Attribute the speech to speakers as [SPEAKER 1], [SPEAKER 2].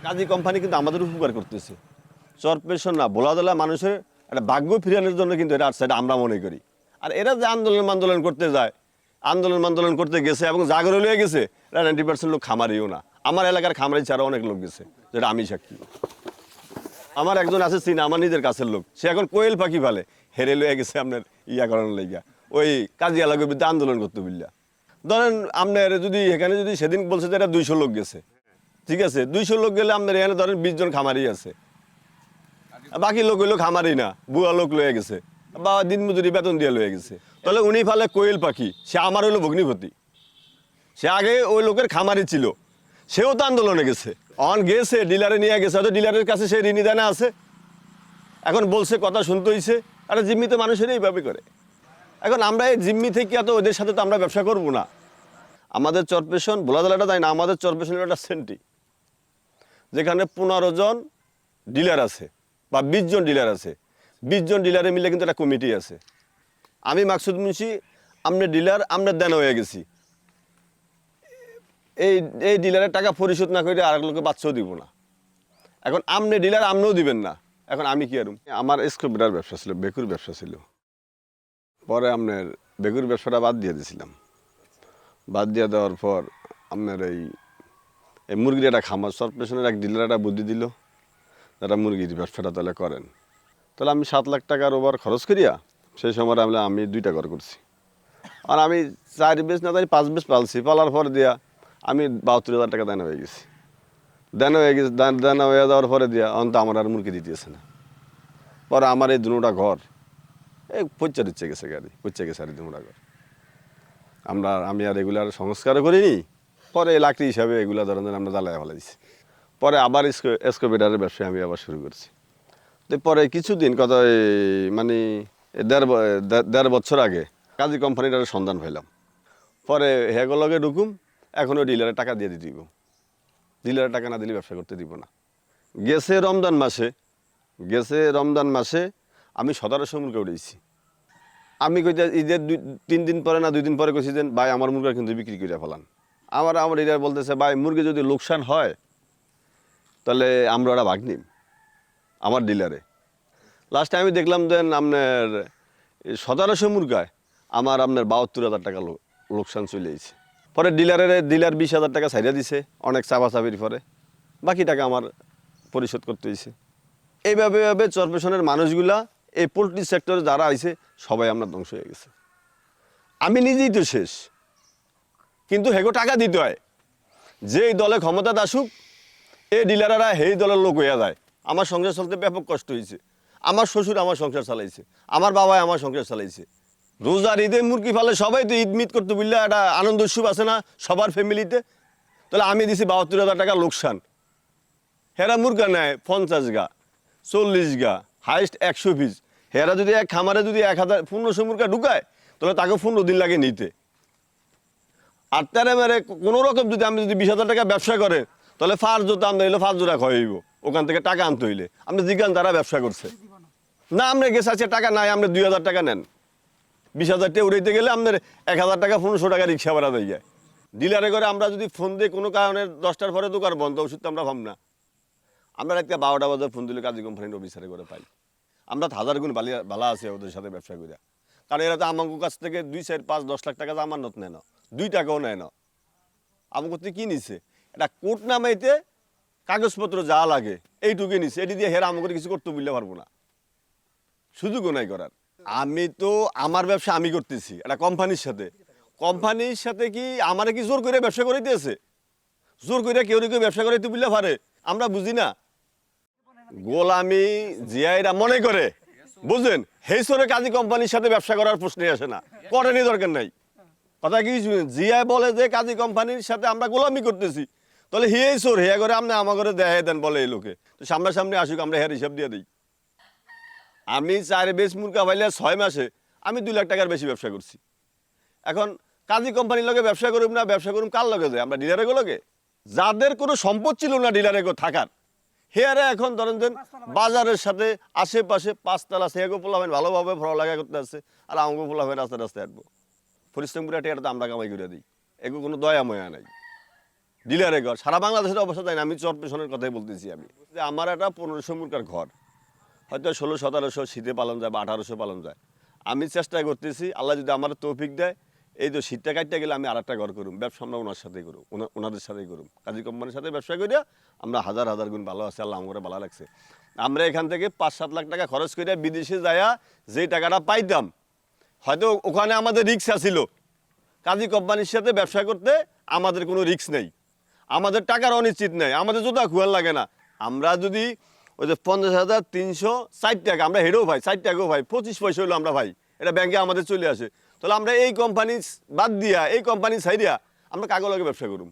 [SPEAKER 1] কাজী company কিন্তু আমাদের উপকার করতেছে। চরপেশন না বলা দলা মানুষের একটা ভাগ্য ফিরানোর জন্য কিন্তু এটা আসছে, এটা আমরা মনে করি। আর এরা যে আন্দোলন করতে যায়, আন্দোলন করতে গেছে এবং জাগরে লয়ে গেছে, এটা 90% লোক খামারিও না। আমার এলাকার খামারি ছাড়া অনেক লোক গেছে, যেটা আমি সাক্ষী। আমার একজন আছে চিনা, আমার নিজের কাছের লোক, সে এখন কোয়েল পাখি ফেলে, হেরে লয়ে গেছে আপনার ইয়া করানোর লাইগা, ওই কাজী এলাকার বিরুদ্ধে আন্দোলন করতে বুঝলা। ধরেন আপনার যদি এখানে যদি সেদিন বলছে যে এটা 200 লোক গেছে, ঠিক আছে, 200 লোক গেলে আপনার এখানে ধরেন 20 জন খামারি আছে, বাকি লোক হইলো খামারি না, বুয়া লোক লয়ে গেছে বা দিন মজুরি বেতন দিয়ে লয়ে গেছে। তাহলে উনি ফালে কোয়েল পাখি, সে আমার হইলো ভগ্নিপতি। সে আগে ওই লোকের খামারি ছিল, সেও তো আন্দোলনে গেছে, অন গেছে ডিলারে নিয়ে গেছে, হয়তো ডিলারের কাছে সে ঋণী দানা আছে, এখন বলছে কথা শুনতে হইছে। আর জিম্মি তো মানুষের এইভাবে করে। এখন আমরা এই জিম্মি থেকে এত ওদের সাথে তো আমরা ব্যবসা করবো না। আমাদের চরপেশন ভোলাদলাটা তাই না, আমাদের চরপেশনের একটা সেন্টি, যেখানে 15 জন ডিলার আছে বা 20 জন ডিলার আছে। 20 জন ডিলারে মিলে কিন্তু একটা কমিটি আছে। আমি মাকসুদ মুন্সি, আমরা ডিলার, আমরা দেনা হয়ে গেছি। এই ডিলারের টাকা পরিশোধ না করে আরেক লোকে বাচ্চাও দিব না। এখন আমনে ডিলার, আমনেও দিবেন না। এখন আমি কি আরুম? আমার স্কোপিটার ব্যবসা ছিল, বেকুর ব্যবসা ছিল। পরে আপনার বেকুর ব্যবসাটা বাদ দিয়ে দিয়েছিলাম। বাদ দিয়ে দেওয়ার পর আপনার এই মুরগির একটা খামার, চরপেশনের এক ডিলার একটা বুদ্ধি দিল, যারা মুরগির ব্যবসাটা তাহলে করেন। তাহলে আমি 7 লাখ টাকার ওভার খরচ করিয়া সেই সময় আমি 2টা ঘর করছি। আর আমি 4 বেশ না 5 বেশ পালছি। পালার পর দিয়া আমি 72,000 টাকা দানা হয়ে গেছি। দানা হয়ে যাওয়ার পরে দিয়া অন্ত আমার আর মুরগি দিতেছে না। পরে আমার এই 2টা ঘর এই পচা দিচ্ছে গেছে, গাড়ি পচা গেছে আর 2টা ঘর। আমি আর এগুলার সংস্কারও করিনি। পরে লাকড়ি হিসাবে এগুলা ধরনের আমরা জ্বালায় ফেলা দিচ্ছি। পরে আবার স্কোপিটারের ব্যবসা আমি আবার শুরু করছি। তো পরে কিছুদিন কথা মানে 1.5 বছর আগে কাজী কোম্পানিটার সন্ধান পাইলাম। পরে হেগলগে ঢুকুম, এখনও ডিলারের টাকা দিয়ে দিতে দিব। ডিলারের টাকা না দিলে ব্যবসা করতে দিব না। গেছে রমজান মাসে আমি 1700 মুরগা উঠেছি। আমি কইতে ঈদের 3 দিন পরে না 2 দিন পরে কইছি যে ভাই আমার মুরগা কিন্তু বিক্রি করে ফেলান। আমার ডিলার বলতেছে ভাই মুরগি যদি লোকসান হয় তাহলে আমরা ওরা ভাগ নিম আমার ডিলারে। লাস্টে আমি দেখলাম যে আপনার 1700 মুরগায় আমার আপনার 72,000 টাকা লোকসান চলে গেছে। পরে ডিলার 20,000 টাকা ছাইড়া দিছে অনেক চাপাচাপির পরে, বাকি টাকা আমার পরিশোধ করতে হয়েছে। এইভাবে চরপেশনের মানুষগুলা এই পোলট্রি সেক্টরে যারা আইছে সবাই আমরা ধ্বংস হয়ে গেছে। আমি নিজেই তো শেষ, কিন্তু হেগো টাকা দিতে হয়। যেই দলে ক্ষমতা আসুক এই ডিলাররা সেই দলের লোক হইয়া যায়। আমার সংসার চলতে ব্যাপক কষ্ট হয়েছে। আমার শ্বশুর আমার সংসার চালাইছে, আমার বাবাই আমার সংসার চালাইছে। রোজার ঈদে মুরগি ফালে সবাই তো ঈদ মিদ করতে বুঝলে একটা আনন্দ উৎসব আছে না সবার ফ্যামিলিতে। তাহলে আমি দিছি 72,000 টাকা লোকসান। হেরা মুরগা নেয় 50 গা 40 গা হাইস্ট 100 পিস। হেরা যদি এক খামারে যদি 1500 মুরগা ঢুকায় তাহলে তাকে 15 দিন লাগে নিতে। আর তেরে মেরে কোনো রকম যদি আমি 20,000 টাকা ব্যবসা করে তাহলে ফার জোতা আমরা হইলে 5 জোড়া খাওয়াইব। ওখান থেকে টাকা আনতে হইলে আপনি জিজ্ঞান তারা ব্যবসা করছে না। আমরা গেছে আছে টাকা নাই, আপনি 2,000 টাকা নেন। 20,000 টাকা উড়াইতে গেলে আপনার 1,000 টাকা 1500 টাকা রিক্সা ভাড়া দিয়ে যায়। ডিলারে করে আমরা যদি ফোন দিয়ে কোনো কারণে 10টার পরে দোকান বন্ধ, ওষুধ তো আমরা পাম না। আমরা একটা 12টা বাজে ফোন দিলে কাজী কোম্পানির অফিসারে করে পাই। আমরা 1000 গুণ ভালো আছে ওদের সাথে ব্যবসা করে। কারণ এরা তো আমাকে কাছ থেকে 2, 4, 5, 10 লাখ টাকা জামানত নেয় না, 2 টাকাও নেয় না। আমাকে করতে কি নিছে এটা কোর্ট নামাইতে কাগজপত্র যা লাগে এইটুকু নিছে। এটি দিয়ে হেরা আমাকে কিছু করতে বুঝতে পারবো না, সুযোগও নাই করার। আমি তো আমার ব্যবসা আমি করতেছি একটা কোম্পানির সাথে কি আমারে কি জোর করে ব্যবসা করে দিয়েছে? জোর করে কেউ ব্যবসা করাইতে বুঝলে পারে? আমরা বুঝি না। গোলামি জিয়াইরা মনে করে বুঝলেন, হেসরে কাজী কোম্পানির সাথে ব্যবসা করার প্রশ্নই আসে না, করেনি, দরকার নাই। কথা কি জিয়াই বলে যে কাজী কোম্পানির সাথে আমরা গোলামি করতেছি, তাহলে হিয়াই চোর, হেয়া করে আপনি আমার ঘরে দেখাই দেন বলে এই লোকে। তো সামনাসামনি আসুক, আমরা হেয়ার হিসাব দিয়ে দিই। আমি 4 বেশ মুরগা পাইলে 6 মাসে আমি 2 লাখ টাকার বেশি ব্যবসা করছি। এখন কাজী কোম্পানির লগে ব্যবসা করুম না, ব্যবসা করুম কার লগে যায়? আমরা ডিলারে গুলোকে, যাদের কোনো সম্পদ ছিল না ডিলারে থাকার, হেয়ারে এখন ধরেন দেন বাজারের সাথে আশেপাশে 5 তলা সেগো পোলাবেন ভালোভাবে পড়ালেখা করতে আসছে, আর আমাকে পোলাবেন রাস্তায় হাঁটবো। পরিশ্রম করে এটা তো আমরা কামাই করে দিই, এগুলো কোনো দয়া ময়া নাই। ডিলারের ঘর সারা বাংলাদেশের অবস্থা জানি না, আমি চরপেশনের কথাই বলতেছি। আমি যে আমার একটা 1500 মুরগার ঘর, হয়তো 1600-1700 শীতে পালন যায় বা 1800 পালন যায়। আমি চেষ্টা করতেছি, আল্লাহ যদি আমার তৌফিক দেয়, এই তো শীতটা কাটতে গেলে আমি আরেকটা ঘর করুম, ব্যবসা আমরা ওনার সাথেই করুম, ওনাদের সাথেই করুম, কাজী কোম্পানির সাথে ব্যবসা করিয়া আমরা হাজার হাজার গুণ ভালো আছে, আল্লাহ আমার ভালো লাগছে। আমরা এখান থেকে 5-7 লাখ টাকা খরচ করিয়া বিদেশে যাইয়া যেই টাকাটা পাইতাম, হয়তো ওখানে আমাদের রিক্স ছিল, কাজী কোম্পানির সাথে ব্যবসা করতে আমাদের কোনো রিক্স নেই, আমাদের টাকার অনিশ্চিত নেই, আমাদের জোতা খুয়ার লাগে না। আমরা যদি ওই যে 50,360 টাকা আমরা হেরেও ভাই, 60 টাকাও ভাই, 25 পয়সা হইলো আমরা ভাই, এটা ব্যাংকে আমাদের চলে আসে, তাহলে আমরা এই কোম্পানি বাদ দিয়া, এই কোম্পানি ছাইরিয়া আমরা কাগজ লগে ব্যবসা করুম।